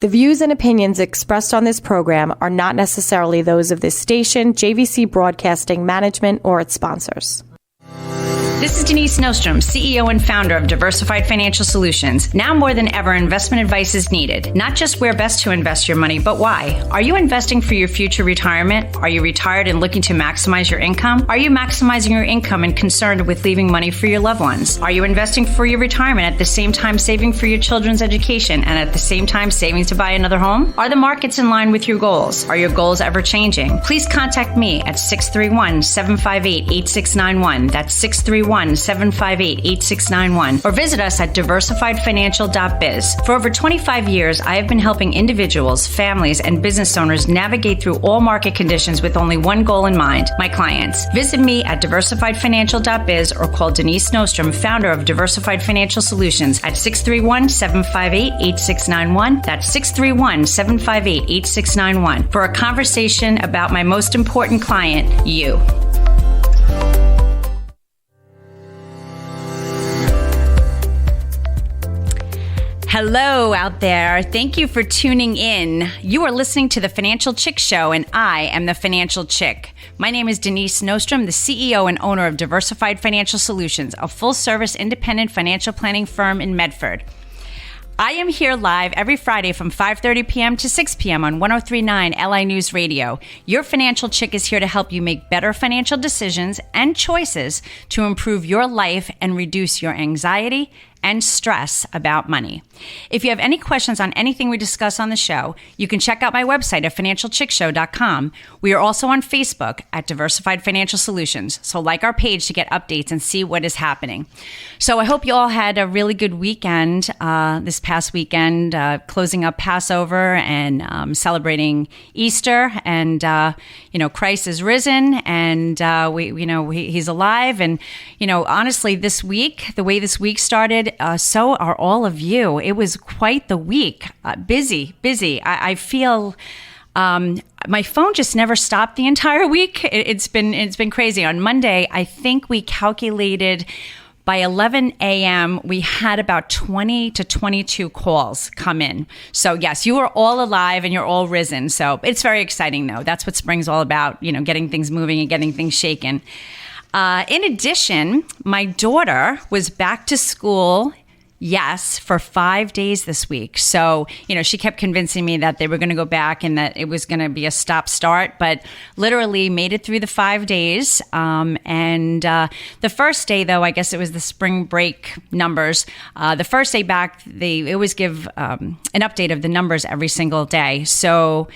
The views and opinions expressed on this program are not necessarily those of this station, JVC Broadcasting Management, or its sponsors. This is Denise Nostrom, CEO and founder of Diversified Financial Solutions. Now more than ever, investment advice is needed. Not just where best to invest your money, but why. Are you investing for your future retirement? Are you retired and looking to maximize your income? Are you maximizing your income and concerned with leaving money for your loved ones? Are you investing for your retirement at the same time saving for your children's education and at the same time saving to buy another home? Are the markets in line with your goals? Are your goals ever changing? Please contact me at 631-758-8691. That's 631-758-8691, or visit us at diversifiedfinancial.biz. For over 25 years, I have been helping individuals, families, and business owners navigate through all market conditions with only one goal in mind, my clients. Visit me at diversifiedfinancial.biz or call Denise Nostrom, founder of Diversified Financial Solutions, at 631-758-8691. That's 631-758-8691 for a conversation about my most important client, you. Hello out there. Thank you for tuning in. You are listening to The Financial Chick Show, and I am the Financial Chick. My name is Denise Nostrom, the CEO and owner of Diversified Financial Solutions, a full-service independent financial planning firm in Medford. I am here live every Friday from 5:30 p.m. to 6 p.m. on 103.9 LI News Radio. Your Financial Chick is here to help you make better financial decisions and choices to improve your life and reduce your anxiety and stress about money. If you have any questions on anything we discuss on the show, you can check out my website at financialchickshow.com. We are also on Facebook at Diversified Financial Solutions, so like our page to get updates and see what is happening. So I hope you all had a really good weekend this past weekend, closing up Passover and celebrating Easter, and Christ is risen, and he's alive. And honestly, this week, the way this week started, so are all of you. It was quite the week. Busy. I feel my phone just never stopped the entire week. It's been crazy. On Monday, I think we calculated by 11 a.m., we had about 20 to 22 calls come in. So yes, you are all alive and you're all risen. So it's very exciting, though. That's what spring's all about, getting things moving and getting things shaken. In addition, my daughter was back to school, for 5 days this week. So, she kept convincing me that they were going to go back and that it was going to be a stop-start, but literally made it through the 5 days. And the first day, though, I guess it was the spring break numbers. The first day back, they always give an update of the numbers every single day. So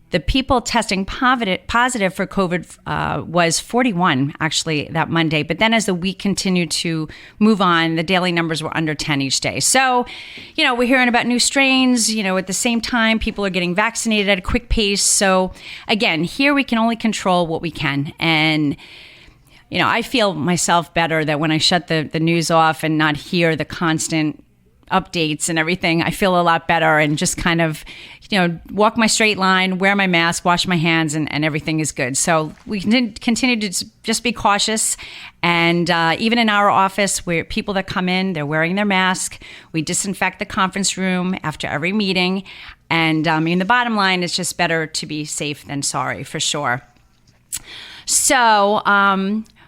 the people testing positive for COVID was 41, actually, that Monday. But then as the week continued to move on, the daily numbers were under 10 each day. So, we're hearing about new strains. At the same time, people are getting vaccinated at a quick pace. So, again, here we can only control what we can. And I feel myself better that when I shut the news off and not hear the constant updates and everything, I feel a lot better and just kind of, walk my straight line, wear my mask, wash my hands, and everything is good. So we continue to just be cautious. And even in our office, where people that come in, they're wearing their mask. We disinfect the conference room after every meeting. And the bottom line is just better to be safe than sorry, for sure. So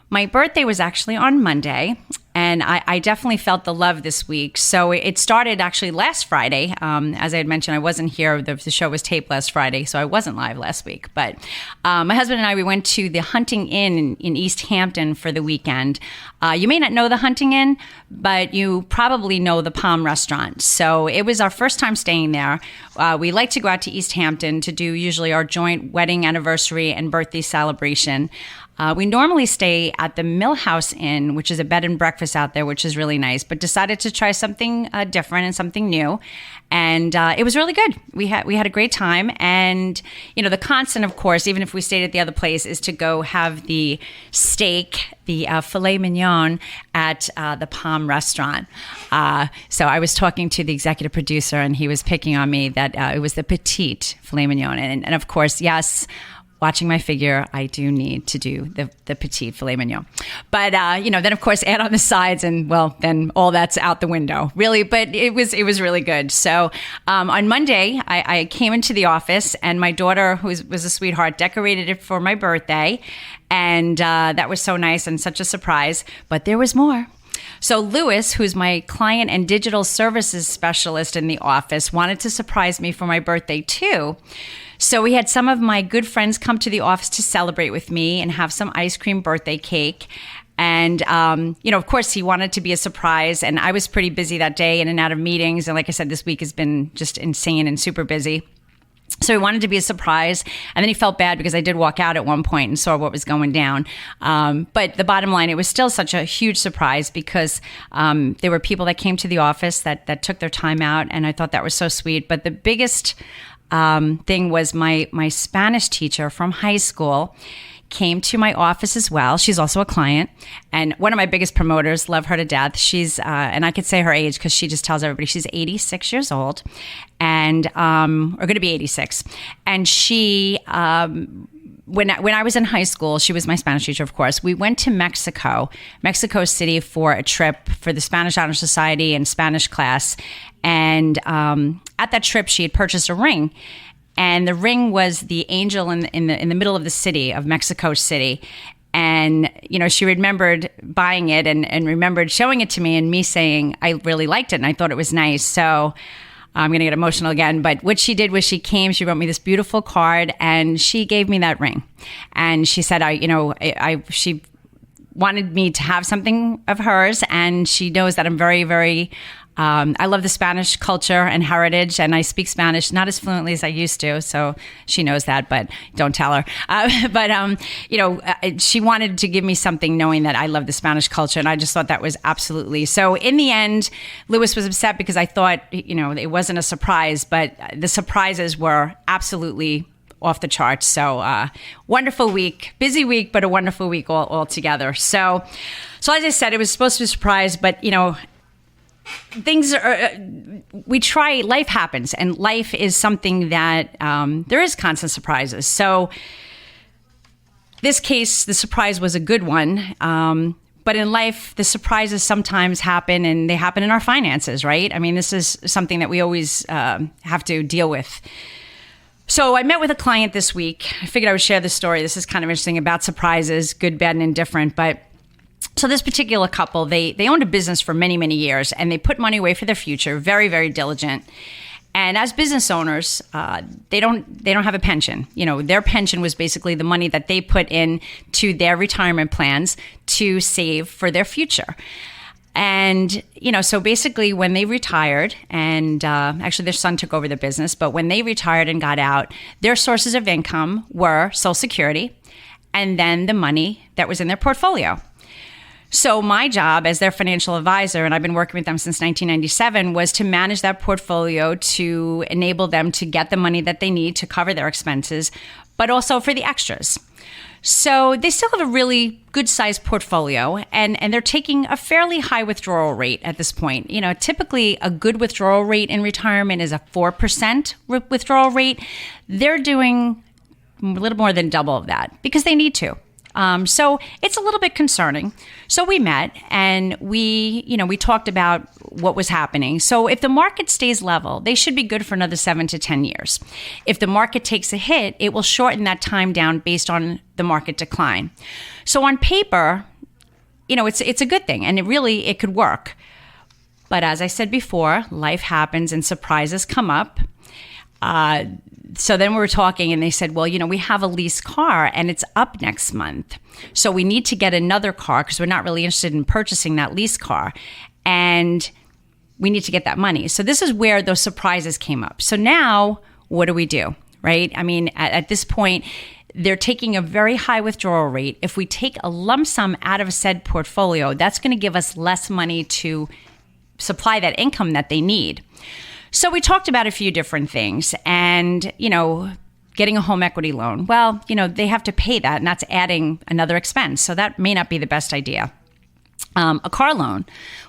my birthday was actually on Monday, and I definitely felt the love this week. So it started actually last Friday. As I had mentioned, I wasn't here. The show was taped last Friday, so I wasn't live last week. But my husband and I, we went to the Hunting Inn in East Hampton for the weekend. You may not know the Hunting Inn, but you probably know the Palm Restaurant. So it was our first time staying there. We like to go out to East Hampton to do usually our joint wedding anniversary and birthday celebration. We normally stay at the Millhouse Inn, which is a bed and breakfast out there, which is really nice, but decided to try something different and something new. And it was really good. We had a great time. And, the constant, of course, even if we stayed at the other place, is to go have the steak, the filet mignon at the Palm Restaurant. So I was talking to the executive producer, and he was picking on me that it was the petite filet mignon. And of course, yes, watching my figure, I do need to do the petite filet mignon. But, then of course add on the sides and well, then all that's out the window really, but it was really good. So, on Monday I came into the office and my daughter, who was a sweetheart, decorated it for my birthday. And, that was so nice and such a surprise, but there was more. So Lewis, who's my client and digital services specialist in the office, wanted to surprise me for my birthday too. So we had some of my good friends come to the office to celebrate with me and have some ice cream birthday cake. And, of course, he wanted to be a surprise. And I was pretty busy that day, in and out of meetings. And like I said, this week has been just insane and super busy. So he wanted to be a surprise. And then he felt bad because I did walk out at one point and saw what was going down. But the bottom line, it was still such a huge surprise because there were people that came to the office that took their time out. And I thought that was so sweet. But the biggest thing was my Spanish teacher from high school came to my office as well. She's also a client and one of my biggest promoters. Love her to death. She's, and I could say her age because she just tells everybody she's 86 years old and, or going to be 86. And she, when I was in high school, she was my Spanish teacher, of course. We went to Mexico City for a trip for the Spanish Honor Society and Spanish class. And at that trip, she had purchased a ring. And the ring was the angel in the middle of the city of Mexico City. And, she remembered buying it and remembered showing it to me and me saying I really liked it and I thought it was nice. So I'm going to get emotional again. But what she did was she wrote me this beautiful card and she gave me that ring. And she said, she wanted me to have something of hers. And she knows that I'm very, very I love the Spanish culture and heritage, and I speak Spanish not as fluently as I used to, so she knows that, but don't tell her. She wanted to give me something knowing that I love the Spanish culture, and I just thought that was absolutely. So in the end, Lewis was upset because I thought, it wasn't a surprise, but the surprises were absolutely off the charts. So wonderful week, busy week, but a wonderful week all together. So as I said, it was supposed to be a surprise, but, things are, life happens, and life is something that there is constant surprises. So this case, the surprise was a good one. But in life, the surprises sometimes happen, and they happen in our finances, right? I mean, this is something that we always have to deal with. So I met with a client this week. I figured I would share this story. This is kind of interesting about surprises, good, bad, and indifferent. But so this particular couple, they owned a business for many, many years, and they put money away for their future, very, very diligent. And as business owners, they don't have a pension. Their pension was basically the money that they put in to their retirement plans to save for their future. And, so basically when they retired, and actually their son took over the business, but when they retired and got out, their sources of income were Social Security and then the money that was in their portfolio. So my job as their financial advisor, and I've been working with them since 1997, was to manage that portfolio to enable them to get the money that they need to cover their expenses, but also for the extras. So they still have a really good sized portfolio, and they're taking a fairly high withdrawal rate at this point. Typically a good withdrawal rate in retirement is a 4% withdrawal rate. They're doing a little more than double of that because they need to. So it's a little bit concerning. So we met and we talked about what was happening. So if the market stays level, they should be good for another 7 to 10 years. If the market takes a hit, it will shorten that time down based on the market decline. So on paper, it's a good thing, and it could work. But as I said before, life happens and surprises come up. So then we were talking and they said, well, we have a leased car and it's up next month. So we need to get another car because we're not really interested in purchasing that leased car. And we need to get that money. So this is where those surprises came up. So now what do we do, right? I mean, at this point, they're taking a very high withdrawal rate. If we take a lump sum out of said portfolio, that's going to give us less money to supply that income that they need. So we talked about a few different things and, getting a home equity loan. Well, they have to pay that, and that's adding another expense. So that may not be the best idea. A car loan.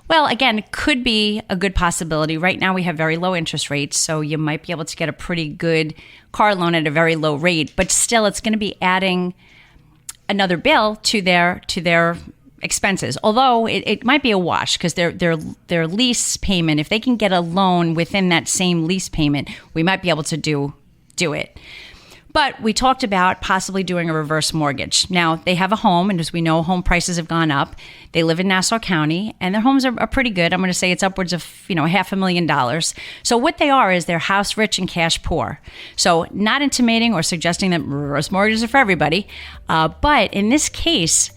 Well, again, it could be a good possibility. Right now we have very low interest rates, so you might be able to get a pretty good car loan at a very low rate, but still it's going to be adding another bill to their expenses. Although it might be a wash because their lease payment, if they can get a loan within that same lease payment, we might be able to do it. But we talked about possibly doing a reverse mortgage. Now, they have a home, and as we know, home prices have gone up. They live in Nassau County, and their homes are pretty good. I'm going to say it's upwards of, $500,000. So what they are is they're house rich and cash poor. So not intimating or suggesting that reverse mortgages are for everybody. But in this case,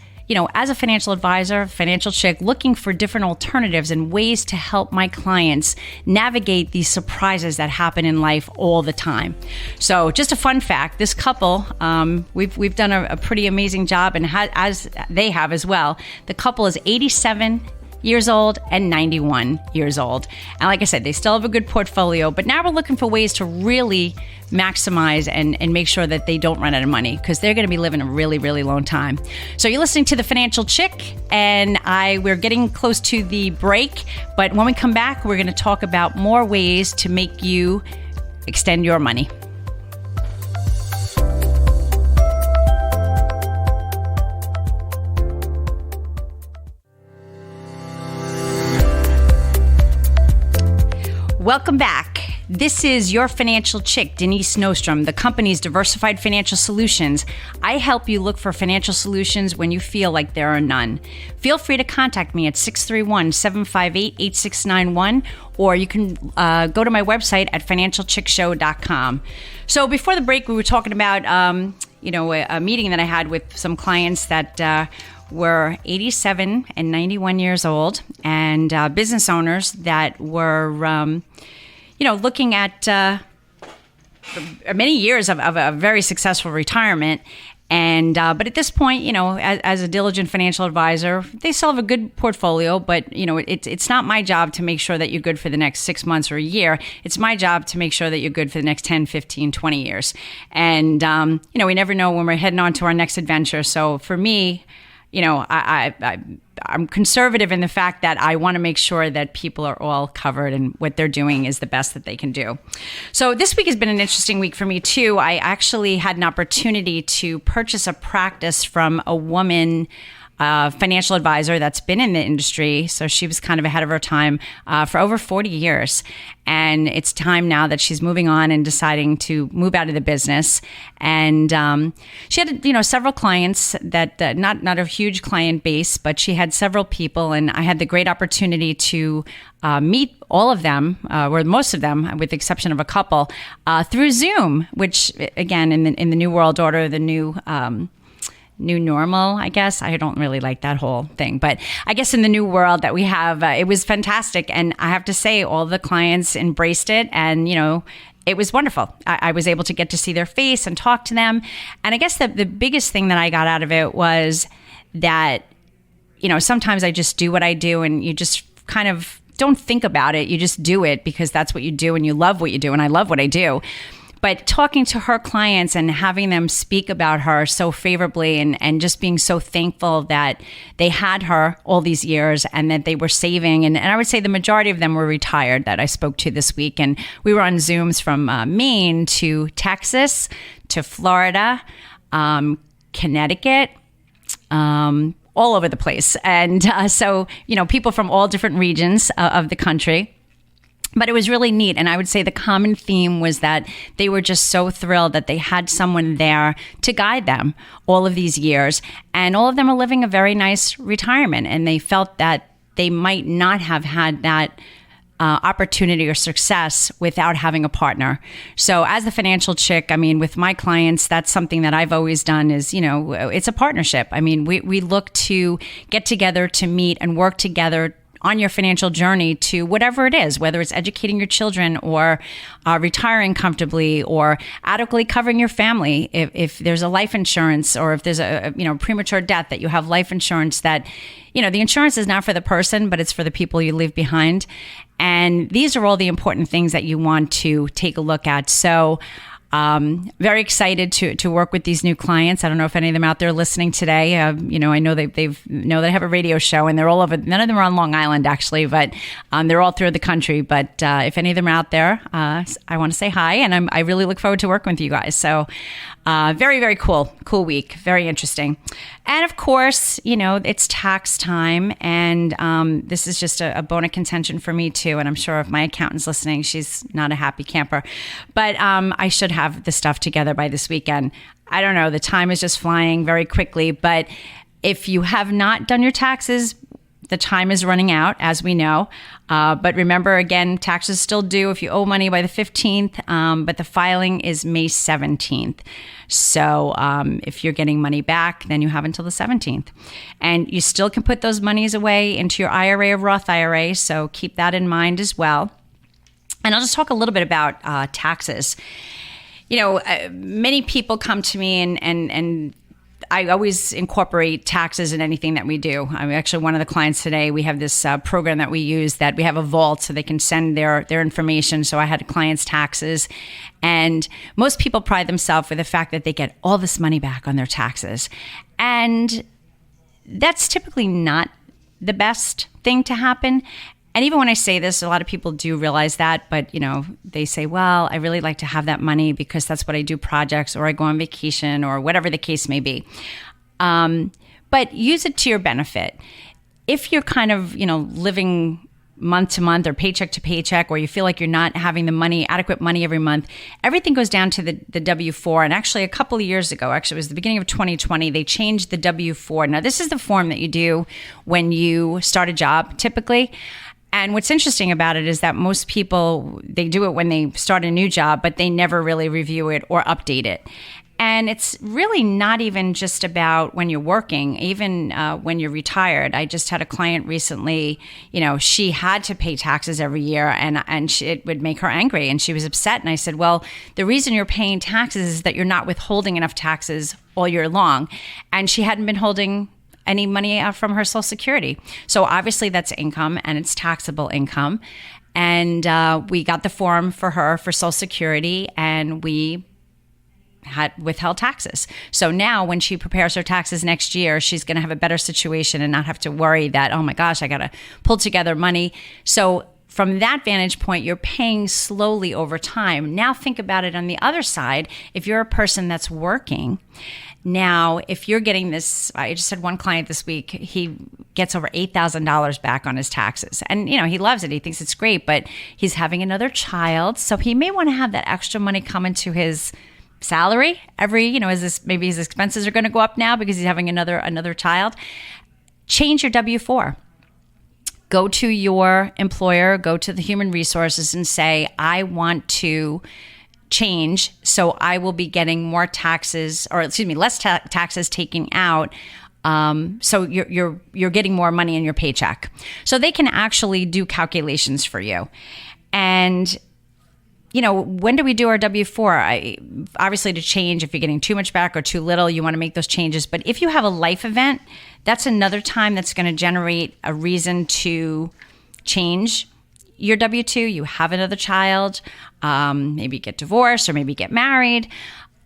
as a financial advisor, financial chick, looking for different alternatives and ways to help my clients navigate these surprises that happen in life all the time. So just a fun fact, this couple, we've done a pretty amazing job, and as they have as well. The couple is 87 years old and 91 years old. And like I said, they still have a good portfolio, but now we're looking for ways to really maximize and make sure that they don't run out of money, because they're going to be living a really, really long time. So you're listening to The Financial Chick, and we're getting close to the break, but when we come back, we're going to talk about more ways to make you extend your money. Welcome back. This is your financial chick, Denise Nostrom, the company's Diversified Financial Solutions. I help you look for financial solutions when you feel like there are none. Feel free to contact me at 631-758-8691, or you can go to my website at financialchickshow.com. So before the break, we were talking about a meeting that I had with some clients that were 87 and 91 years old, and business owners that were, looking at many years of a very successful retirement. And but at this point, as a diligent financial advisor, they still have a good portfolio, but it's not my job to make sure that you're good for the next 6 months or a year. It's my job to make sure that you're good for the next 10, 15, 20 years. And we never know when we're heading on to our next adventure. So for me, I'm conservative in the fact that I want to make sure that people are all covered and what they're doing is the best that they can do. So this week has been an interesting week for me too. I actually had an opportunity to purchase a practice from a woman financial advisor that's been in the industry. So she was kind of ahead of her time for over 40 years. And it's time now that she's moving on and deciding to move out of the business. And she had, several clients that not a huge client base, but she had several people. And I had the great opportunity to meet all of them, or most of them, with the exception of a couple, through Zoom, which, again, in the new world order, the new normal, I guess. I don't really like that whole thing, but I guess in the new world that we have, it was fantastic. And I have to say, all the clients embraced it, and, it was wonderful. I was able to get to see their face and talk to them. And I guess the biggest thing that I got out of it was that, sometimes I just do what I do, and you just kind of don't think about it. You just do it because that's what you do, and you love what you do. And I love what I do. But talking to her clients and having them speak about her so favorably, and just being so thankful that they had her all these years and that they were saving. And I would say the majority of them were retired that I spoke to this week. And we were on Zooms from Maine to Texas to Florida, Connecticut, all over the place. And so, people from all different regions of the country. But it was really neat. And I would say the common theme was that they were just so thrilled that they had someone there to guide them all of these years. And all of them are living a very nice retirement. And they felt that they might not have had that opportunity or success without having a partner. So as the financial chick, with my clients, that's something that I've always done is, it's a partnership. We look to get together to meet and work together on your financial journey to whatever it is, whether it's educating your children or retiring comfortably or adequately covering your family. If there's a life insurance, or if there's a premature death, that you have life insurance that, the insurance is not for the person, but it's for the people you leave behind. And these are all the important things that you want to take a look at. So Very excited to work with these new clients. I don't know if any of them out there listening today. I know they know that I have a radio show, and they're all over. None of them are on Long Island, actually, but they're all through the country. But if any of them are out there, I want to say hi, and I really look forward to working with you guys. So very, very cool week. Very interesting. And of course, it's tax time, and this is just a bone of contention for me too. And I'm sure if my accountant's listening, she's not a happy camper. But I should have the stuff together by this weekend. I don't know. The time is just flying very quickly. But if you have not done your taxes, the time is running out, as we know. But remember, again, taxes still due if you owe money by the 15th, but the filing is May 17th. So if you're getting money back, then you have until the 17th. And you still can put those monies away into your IRA or Roth IRA, so keep that in mind as well. And I'll just talk a little bit about taxes. Many people come to me and I always incorporate taxes in anything that we do. I'm actually one of the clients today. We have this program that we use that we have a vault so they can send their information. So I had a client's taxes, and most people pride themselves with the fact that they get all this money back on their taxes. And that's typically not the best thing to happen. And even when I say this, a lot of people do realize that, but they say, well, I really like to have that money because that's what I do projects, or I go on vacation, or whatever the case may be. But use it to your benefit. If you're kind of, living month to month or paycheck to paycheck, or you feel like you're not having the adequate money every month, everything goes down to the W-4. And actually a couple of years ago, it was the beginning of 2020, they changed the W-4. Now, this is the form that you do when you start a job, typically. And what's interesting about it is that most people, they do it when they start a new job, but they never really review it or update it. And it's really not even just about when you're working, even when you're retired. I just had a client recently, she had to pay taxes every year, and it would make her angry, and she was upset. And I said, well, the reason you're paying taxes is that you're not withholding enough taxes all year long. And she hadn't been holding any money from her Social Security. So obviously that's income, and it's taxable income. And we got the form for her for Social Security, and we had withheld taxes. So now when she prepares her taxes next year, she's going to have a better situation and not have to worry that, oh my gosh, I got to pull together money. So from that vantage point, you're paying slowly over time. Now think about it on the other side. If you're a person that's working, now, if you're getting this, I just had one client this week, he gets over $8,000 back on his taxes. And, he loves it. He thinks it's great, but he's having another child. So he may want to have that extra money come into his salary maybe his expenses are going to go up now because he's having another child. Change your W-4. Go to your employer, go to the human resources and say, I want to change, so I will be getting more taxes, or less taxes taken out. So you're getting more money in your paycheck. So they can actually do calculations for you. And when do we do our W-4? Obviously to change, if you're getting too much back or too little, you want to make those changes. But if you have a life event, that's another time that's going to generate a reason to change your W-2. You have another child, maybe get divorced or maybe get married.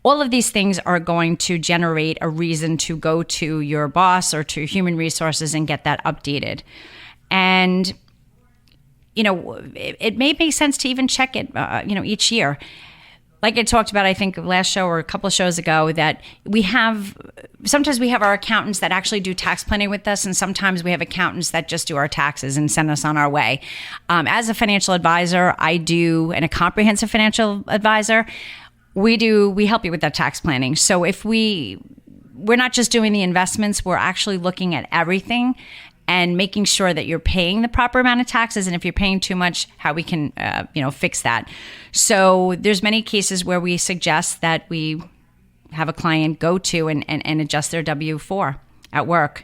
All of these things are going to generate a reason to go to your boss or to human resources and get that updated. And it may make sense to even check it, each year. Like I talked about, I think last show or a couple of shows ago, that sometimes we have our accountants that actually do tax planning with us, and sometimes we have accountants that just do our taxes and send us on our way. As a financial advisor, and a comprehensive financial advisor, we help you with that tax planning. So if we're not just doing the investments, we're actually looking at everything and making sure that you're paying the proper amount of taxes. And if you're paying too much, how we can, fix that. So there's many cases where we suggest that we have a client go to and adjust their W-4 at work.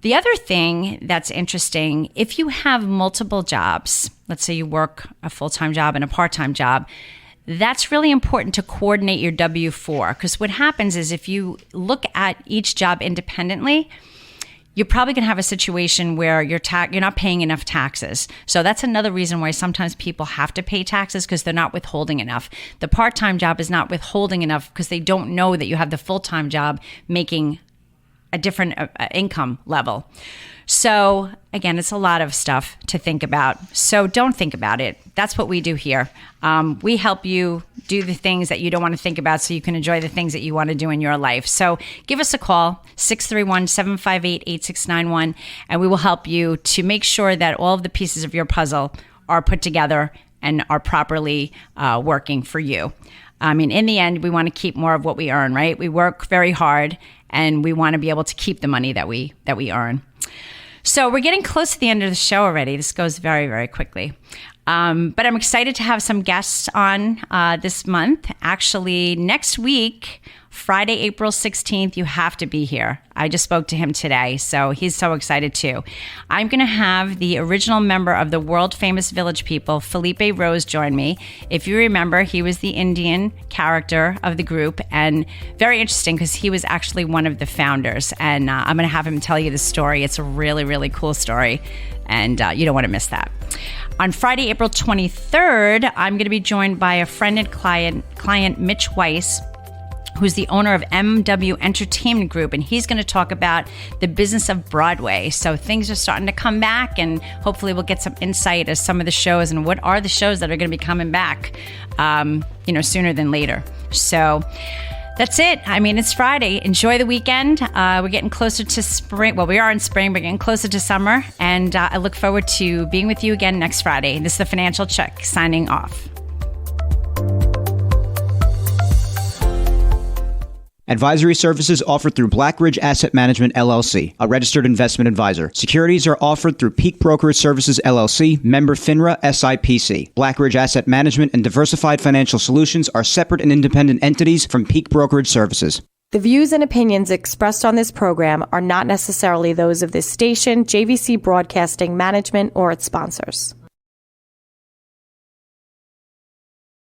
The other thing that's interesting, if you have multiple jobs, let's say you work a full-time job and a part-time job, that's really important to coordinate your W-4, because what happens is if you look at each job independently, you're probably going to have a situation where you're not paying enough taxes. So that's another reason why sometimes people have to pay taxes, because they're not withholding enough. The part-time job is not withholding enough because they don't know that you have the full-time job making a different income level. So again, it's a lot of stuff to think about. So don't think about it. That's what we do here. We help you do the things that you don't want to think about so you can enjoy the things that you want to do in your life. So give us a call, 631-758-8691, and we will help you to make sure that all of the pieces of your puzzle are put together and are properly working for you. I mean, in the end, we want to keep more of what we earn, right? We work very hard and we want to be able to keep the money that we earn. So we're getting close to the end of the show already. This goes very, very quickly. But I'm excited to have some guests on this month. Actually, next week, Friday, April 16th, you have to be here. I just spoke to him today, so he's so excited too. I'm going to have the original member of the world famous Village People, Felipe Rose, join me. If you remember, he was the Indian character of the group, and very interesting because he was actually one of the founders. And I'm going to have him tell you the story. It's a really, really cool story, and you don't want to miss that. On Friday, April 23rd, I'm going to be joined by a friend and client Mitch Weiss, who's the owner of MW Entertainment Group, and he's going to talk about the business of Broadway. So things are starting to come back, and hopefully we'll get some insight as some of the shows and what are the shows that are going to be coming back, sooner than later. So that's it. I mean, it's Friday. Enjoy the weekend. We're getting closer to spring. Well, we are in spring, but getting closer to summer, and I look forward to being with you again next Friday. This is the Financial Chick signing off. Advisory services offered through Blackridge Asset Management, LLC, a registered investment advisor. Securities are offered through Peak Brokerage Services, LLC, member FINRA, SIPC. Blackridge Asset Management and Diversified Financial Solutions are separate and independent entities from Peak Brokerage Services. The views and opinions expressed on this program are not necessarily those of this station, JVC Broadcasting Management, or its sponsors.